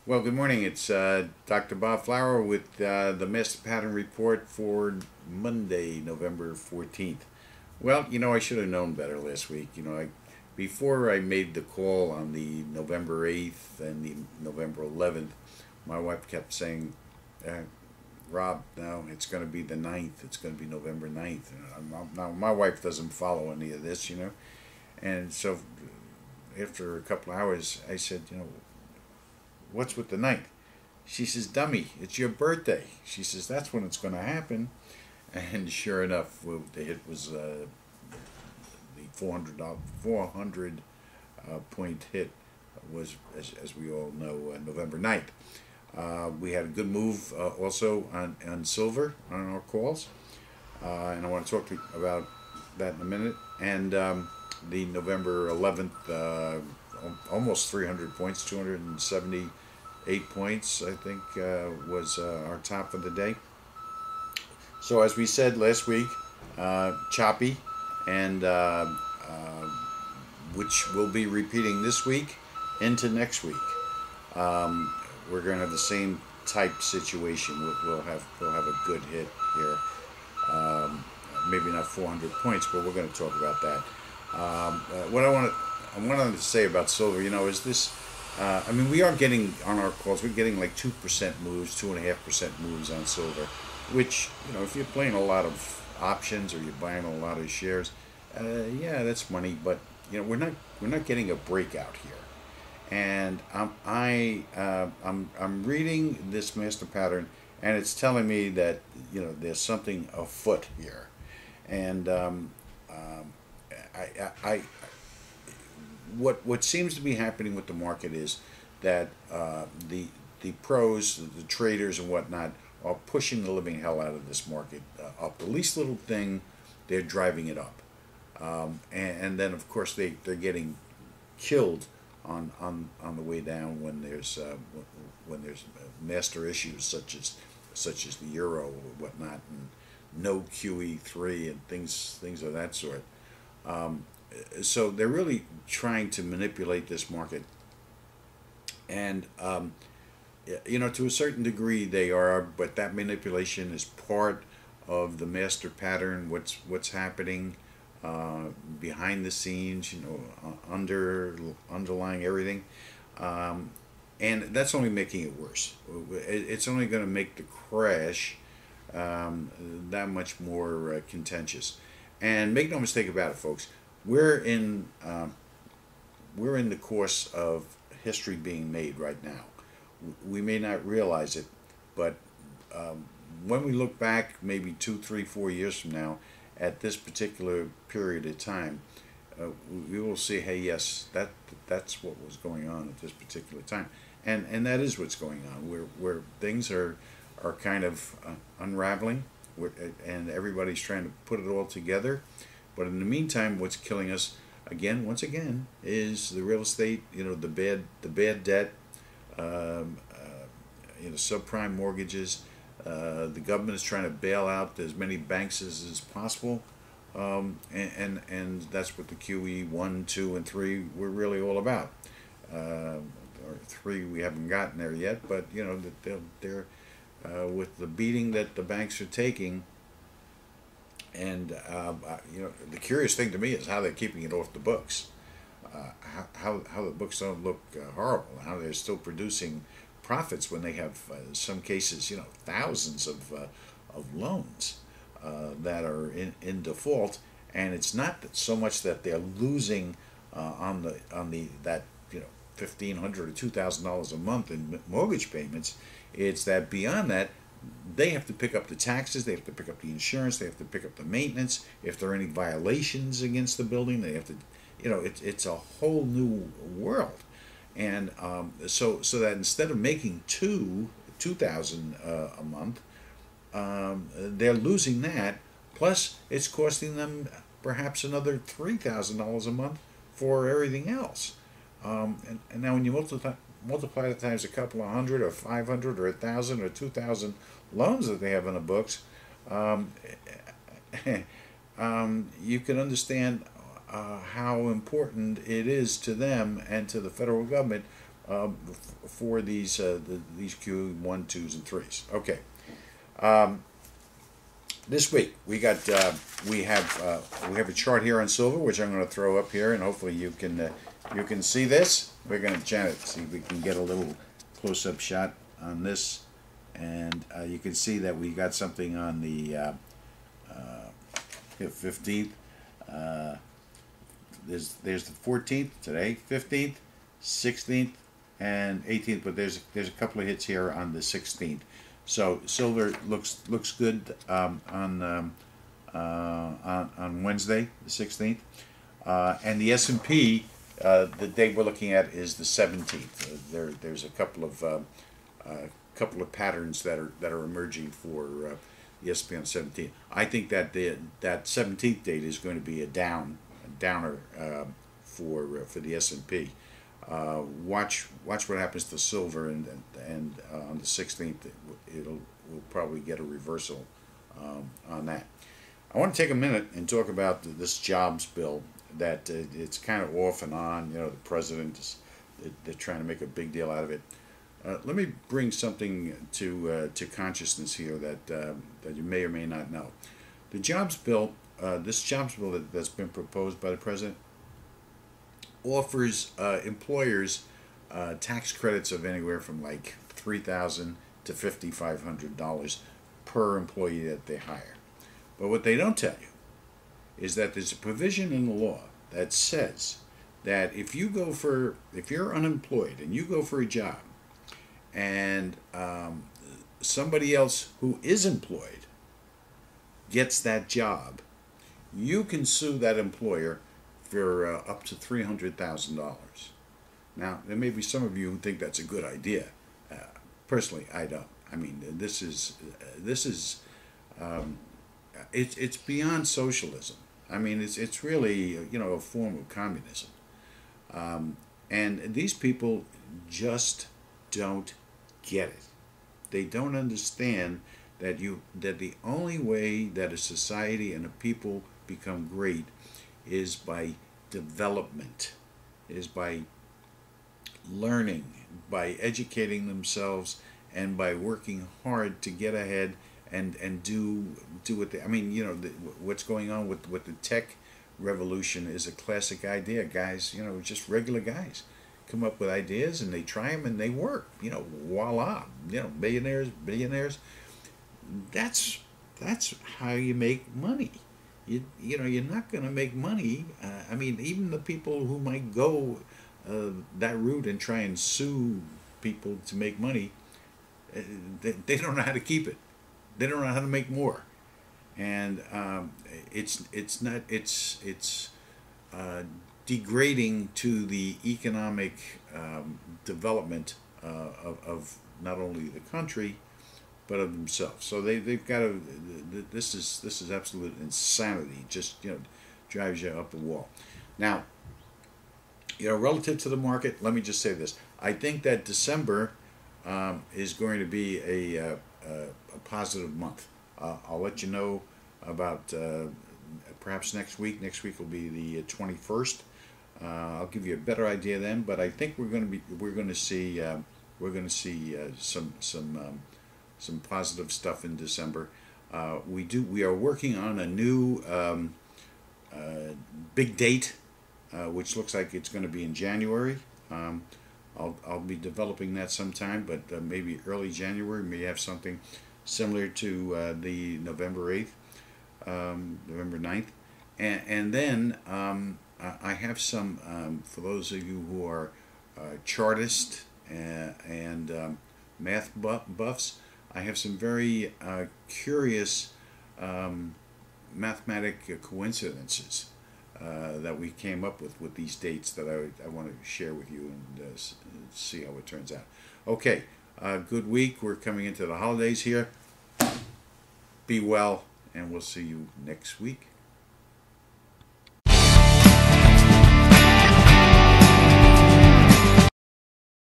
Well, good morning. It's Dr. Bob Flower with the Master Pattern Report for Monday, November 14th. Well, I should have known better last week. Before I made the call on the November 8th and the November 11th, my wife kept saying, Rob, no, it's going to be the 9th. It's going to be November 9th. Now, my wife doesn't follow any of this. And so after a couple of hours, I said, what's with the 9th? She says, dummy, it's your birthday. She says, that's when it's going to happen. And sure enough, the hit was the 400 point hit was, as we all know, November 9th. We had a good move also on silver on our calls. And I want to talk to you about that in a minute. And the November 11th, almost 300 points, 278 points, I think, was our top of the day. So as we said last week, choppy, and which we'll be repeating this week into next week. We're going to have the same type situation. We'll have a good hit here. Maybe not 400 points, but we're going to talk about that. What I wanted to say about silver, is this. We are getting on our calls. We're getting like 2% moves, 2.5% moves on silver, which if you're playing a lot of options or you're buying a lot of shares, yeah, that's money. But we're not getting a breakout here. And I'm reading this master pattern, and it's telling me that there's something afoot here, and what seems to be happening with the market is that the pros, the traders and whatnot, are pushing the living hell out of this market up. The least little thing, they're driving it up, and then of course they're getting killed on the way down when there's master issues such as the euro or whatnot, and no QE3 and things of that sort. So they're really trying to manipulate this market, and to a certain degree they are, but that manipulation is part of the master pattern. What's happening behind the scenes, underlying everything, and that's only making it worse. It's only going to make the crash that much more contentious. And make no mistake about it, folks. We're in the course of history being made right now. We may not realize it, but when we look back, maybe 2, 3, 4 years from now, at this particular period of time, we will see, hey, yes, that's what was going on at this particular time, and that is what's going on. Where things are kind of unraveling, and everybody's trying to put it all together. But in the meantime, what's killing us once again, is the real estate. The bad debt, subprime mortgages. The government is trying to bail out as many banks as possible, and that's what the QE 1, 2, and 3 were really all about. Or 3, we haven't gotten there yet, but they're with the beating that the banks are taking. And the curious thing to me is how they're keeping it off the books. How the books don't look horrible. How they're still producing profits when they have, in some cases, thousands of loans that are in default. And it's not so much that they're losing on that $1,500 or $2,000 a month in mortgage payments. It's that beyond that, they have to pick up the taxes, they have to pick up the insurance, they have to pick up the maintenance. If there are any violations against the building, they have to, it's a whole new world. And so that instead of making $2,000 a month, they're losing that. Plus, it's costing them perhaps another $3,000 a month for everything else. And now when you multiply it times a couple of hundred or 500 or 1,000 or 2,000 loans that they have on the books, you can understand how important it is to them and to the federal government for these Q1, 2s, and 3s. Okay. Um, this week we have a chart here on silver, which I'm going to throw up here, and hopefully you can see this. We're going to Janet see if we can get a little close-up shot on this, and you can see that we got something on the 15th. There's the 14th today, 15th, 16th, and 18th, but there's a couple of hits here on the 16th. So silver looks good on Wednesday, the 16th, and the S&P. The date we're looking at is the 17th. There's a couple of patterns that are emerging for the S&P on 17th. I think that that 17th date is going to be a downer for the S&P. Watch what happens to silver, and on the 16th we'll probably get a reversal on that. I want to take a minute and talk about this jobs bill that it's kind of off and on. You know, the president is they're trying to make a big deal out of it. Let me bring something to consciousness here that you may or may not know. The jobs bill, this jobs bill that's been proposed by the president, offers employers tax credits of anywhere from like $3,000 to $5,500 per employee that they hire. But what they don't tell you is that there's a provision in the law that says that if you're unemployed and you go for a job, and somebody else who is employed gets that job, you can sue that employer for up to $300,000. Now, there may be some of you who think that's a good idea. Personally, I don't. I mean, this is it's beyond socialism. I mean, it's really a form of communism, and these people just don't get it. They don't understand that the only way that a society and a people become great is by development, is by learning, by educating themselves, and by working hard to get ahead and do what they. I mean, what's going on with the tech revolution is a classic idea. Guys, just regular guys come up with ideas and they try them and they work. Voila. Millionaires, billionaires. That's how you make money. You're not going to make money. I mean, even the people who might go that route and try and sue people to make money, they don't know how to keep it. They don't know how to make more, and it's degrading to the economic development of not only the country but of themselves. So they've got to. This is absolute insanity. Just drives you up the wall. Now, relative to the market, let me just say this. I think that December is going to be a positive month. I'll let you know about perhaps next week. Next week will be the 21st. I'll give you a better idea then. But I think we're going to see some positive stuff in December. We are working on a new big date, which looks like it's going to be in January. I'll be developing that sometime, but maybe early January. May have something similar to the November 8th, November 9th, and then I have some for those of you who are chartists and math buffs. I have some very curious mathematic coincidences that we came up with these dates that I want to share with you and see how it turns out. Okay, good week. We're coming into the holidays here. Be well, and we'll see you next week.